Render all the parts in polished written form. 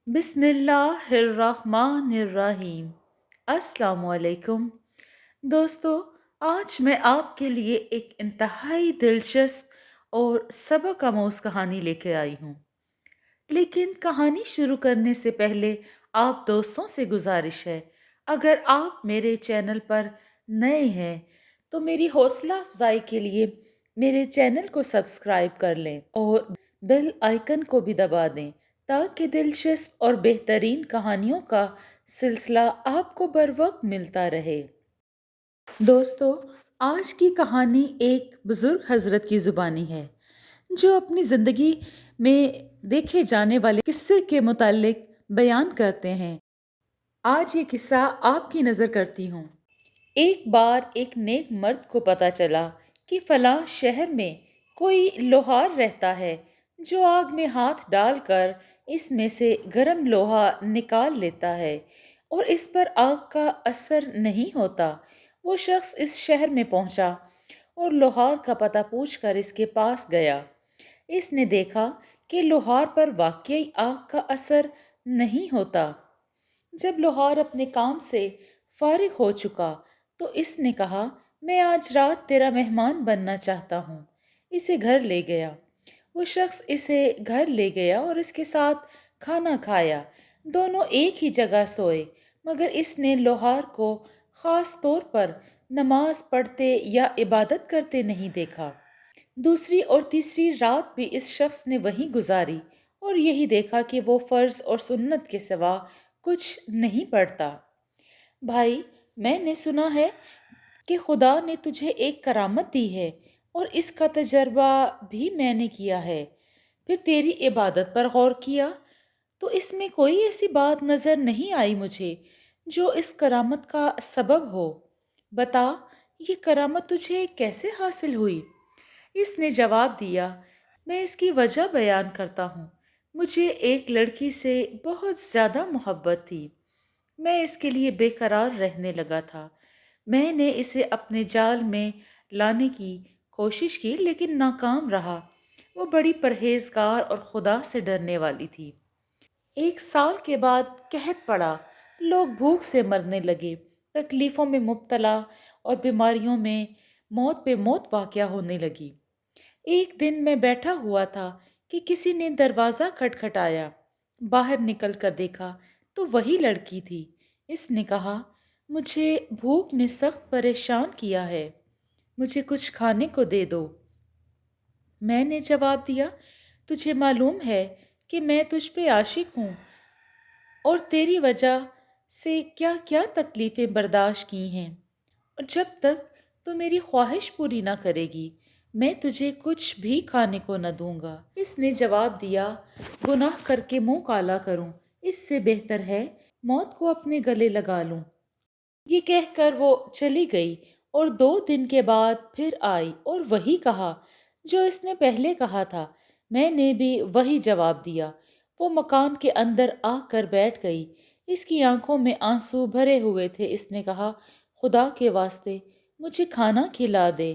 بسم اللہ الرحمن الرحیم۔ السلام علیکم دوستو، آج میں آپ کے لیے ایک انتہائی دلچسپ اور سبق آموز کہانی لے کے آئی ہوں۔ لیکن کہانی شروع کرنے سے پہلے آپ دوستوں سے گزارش ہے، اگر آپ میرے چینل پر نئے ہیں تو میری حوصلہ افزائی کے لیے میرے چینل کو سبسکرائب کر لیں اور بیل آئیکن کو بھی دبا دیں تاکہ دلچسپ اور بہترین کہانیوں کا سلسلہ آپ کو بر وقت ملتا رہے۔ دوستو، آج کی کہانی ایک بزرگ حضرت کی زبانی ہے جو اپنی زندگی میں دیکھے جانے والے قصے کے متعلق بیان کرتے ہیں۔ آج یہ قصہ آپ کی نظر کرتی ہوں۔ ایک بار ایک نیک مرد کو پتا چلا کہ فلاں شہر میں کوئی لوہار رہتا ہے جو آگ میں ہاتھ ڈال کر اس میں سے گرم لوہا نکال لیتا ہے اور اس پر آگ کا اثر نہیں ہوتا۔ وہ شخص اس شہر میں پہنچا اور لوہار کا پتہ پوچھ کر اس کے پاس گیا۔ اس نے دیکھا کہ لوہار پر واقعی آگ کا اثر نہیں ہوتا۔ جب لوہار اپنے کام سے فارغ ہو چکا تو اس نے کہا، میں آج رات تیرا مہمان بننا چاہتا ہوں۔ اسے گھر لے گیا۔ وہ شخص اسے گھر لے گیا اور اس کے ساتھ کھانا کھایا۔ دونوں ایک ہی جگہ سوئے، مگر اس نے لوہار کو خاص طور پر نماز پڑھتے یا عبادت کرتے نہیں دیکھا۔ دوسری اور تیسری رات بھی اس شخص نے وہیں گزاری اور یہی دیکھا کہ وہ فرض اور سنت کے سوا کچھ نہیں پڑھتا۔ بھائی، میں نے سنا ہے کہ خدا نے تجھے ایک کرامت دی ہے اور اس کا تجربہ بھی میں نے کیا ہے۔ پھر تیری عبادت پر غور کیا تو اس میں کوئی ایسی بات نظر نہیں آئی مجھے جو اس کرامت کا سبب ہو۔ بتا، یہ کرامت تجھے کیسے حاصل ہوئی؟ اس نے جواب دیا، میں اس کی وجہ بیان کرتا ہوں۔ مجھے ایک لڑکی سے بہت زیادہ محبت تھی۔ میں اس کے لیے بے قرار رہنے لگا تھا۔ میں نے اسے اپنے جال میں لانے کی کوشش کی لیکن ناکام رہا۔ وہ بڑی پرہیزگار اور خدا سے ڈرنے والی تھی۔ 1 سال کے بعد قحط پڑا، لوگ بھوک سے مرنے لگے، تکلیفوں میں مبتلا اور بیماریوں میں موت پہ موت واقع ہونے لگی۔ ایک دن میں بیٹھا ہوا تھا کہ کسی نے دروازہ کھٹکھٹایا۔ باہر نکل کر دیکھا تو وہی لڑکی تھی۔ اس نے کہا، مجھے بھوک نے سخت پریشان کیا ہے، مجھے کچھ کھانے کو دے دو۔ میں نے جواب دیا، تجھے معلوم ہے کہ میں تجھ پہ عاشق ہوں اور تیری وجہ سے کیا کیا تکلیفیں برداشت کی ہیں، اور جب تک تو میری خواہش پوری نہ کرے گی میں تجھے کچھ بھی کھانے کو نہ دوں گا۔ اس نے جواب دیا، گناہ کر کے منہ کالا کروں، اس سے بہتر ہے موت کو اپنے گلے لگا لوں۔ یہ کہہ کر وہ چلی گئی اور 2 دن کے بعد پھر آئی اور وہی کہا جو اس نے پہلے کہا تھا۔ میں نے بھی وہی جواب دیا۔ وہ مکان کے اندر آ کر بیٹھ گئی۔ اس کی آنکھوں میں آنسو بھرے ہوئے تھے۔ اس نے کہا، خدا کے واسطے مجھے کھانا کھلا دے۔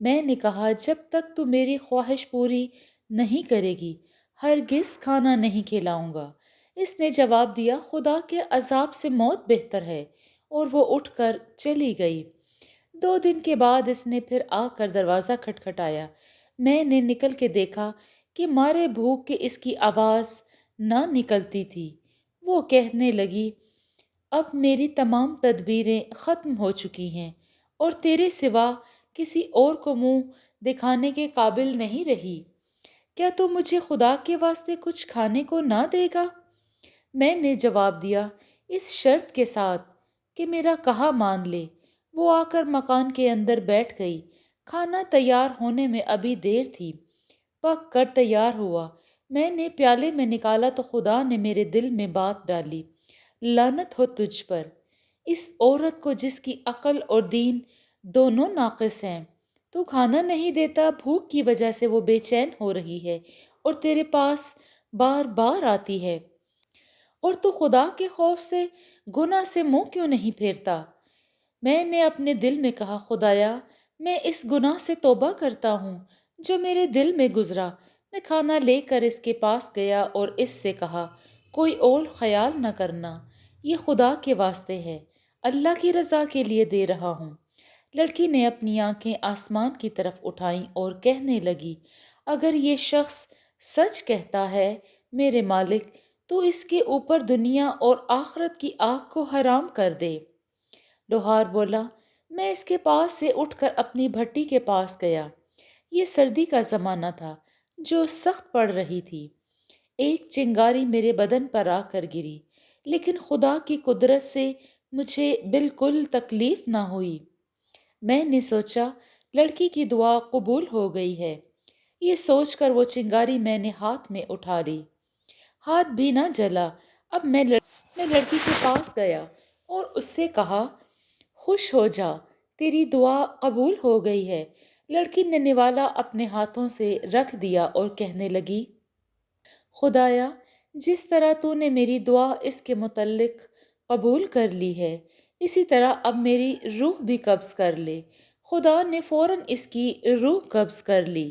میں نے کہا، جب تک تو میری خواہش پوری نہیں کرے گی ہرگز کھانا نہیں کھلاؤں گا۔ اس نے جواب دیا، خدا کے عذاب سے موت بہتر ہے، اور وہ اٹھ کر چلی گئی۔ 2 دن کے بعد اس نے پھر آ کر دروازہ کھٹکھٹایا۔ میں نے نکل کے دیکھا کہ مارے بھوک کے اس کی آواز نہ نکلتی تھی۔ وہ کہنے لگی، اب میری تمام تدبیریں ختم ہو چکی ہیں اور تیرے سوا کسی اور کو منہ دکھانے کے قابل نہیں رہی۔ کیا تو مجھے خدا کے واسطے کچھ کھانے کو نہ دے گا؟ میں نے جواب دیا، اس شرط کے ساتھ کہ میرا کہا مان لے۔ وہ آ کر مکان کے اندر بیٹھ گئی۔ کھانا تیار ہونے میں ابھی دیر تھی، پک کر تیار ہوا۔ میں نے پیالے میں نکالا تو خدا نے میرے دل میں بات ڈالی، لعنت ہو تجھ پر، اس عورت کو جس کی عقل اور دین دونوں ناقص ہیں۔ تو کھانا نہیں دیتا، بھوک کی وجہ سے وہ بے چین ہو رہی ہے اور تیرے پاس بار بار آتی ہے، اور تو خدا کے خوف سے گناہ سے منہ کیوں نہیں پھیرتا؟ میں نے اپنے دل میں کہا، خدایا میں اس گناہ سے توبہ کرتا ہوں جو میرے دل میں گزرا۔ میں کھانا لے کر اس کے پاس گیا اور اس سے کہا، کوئی اور خیال نہ کرنا، یہ خدا کے واسطے ہے، اللہ کی رضا کے لیے دے رہا ہوں۔ لڑکی نے اپنی آنکھیں آسمان کی طرف اٹھائیں اور کہنے لگی، اگر یہ شخص سچ کہتا ہے میرے مالک، تو اس کے اوپر دنیا اور آخرت کی آگ کو حرام کر دے۔ لوہار بولا، میں اس کے پاس سے اٹھ کر اپنی بھٹی کے پاس گیا۔ یہ سردی کا زمانہ تھا جو سخت پڑ رہی تھی۔ ایک چنگاری میرے بدن پر آ کر گری، لیکن خدا کی قدرت سے مجھے بالکل تکلیف نہ ہوئی۔ میں نے سوچا لڑکی کی دعا قبول ہو گئی ہے۔ یہ سوچ کر وہ چنگاری میں نے ہاتھ میں اٹھا لی۔ ہاتھ بھی نہ جلا۔ اب میں لڑکی کے پاس گیا اور اس سے کہا، خوش ہو جا، تیری دعا قبول ہو گئی ہے۔ لڑکی نے نوالا اپنے ہاتھوں سے رکھ دیا اور کہنے لگی، خدایا، جس طرح تو نے میری دعا اس کے متعلق قبول کر لی ہے، اسی طرح اب میری روح بھی قبض کر لے۔ خدا نے فوراً اس کی روح قبض کر لی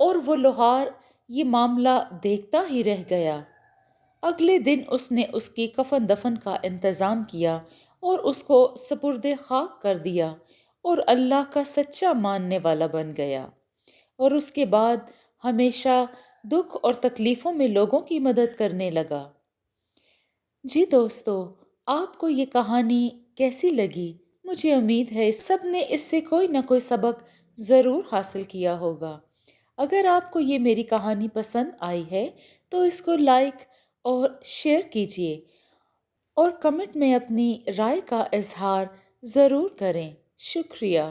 اور وہ لوہار یہ معاملہ دیکھتا ہی رہ گیا۔ اگلے دن اس نے اس کی کفن دفن کا انتظام کیا اور اس کو سپرد خاک کر دیا اور اللہ کا سچا ماننے والا بن گیا، اور اس کے بعد ہمیشہ دکھ اور تکلیفوں میں لوگوں کی مدد کرنے لگا۔ جی دوستو، آپ کو یہ کہانی کیسی لگی؟ مجھے امید ہے سب نے اس سے کوئی نہ کوئی سبق ضرور حاصل کیا ہوگا۔ اگر آپ کو یہ میری کہانی پسند آئی ہے تو اس کو لائک اور شیئر کیجیے اور کمنٹ میں اپنی رائے کا اظہار ضرور کریں۔ شکریہ۔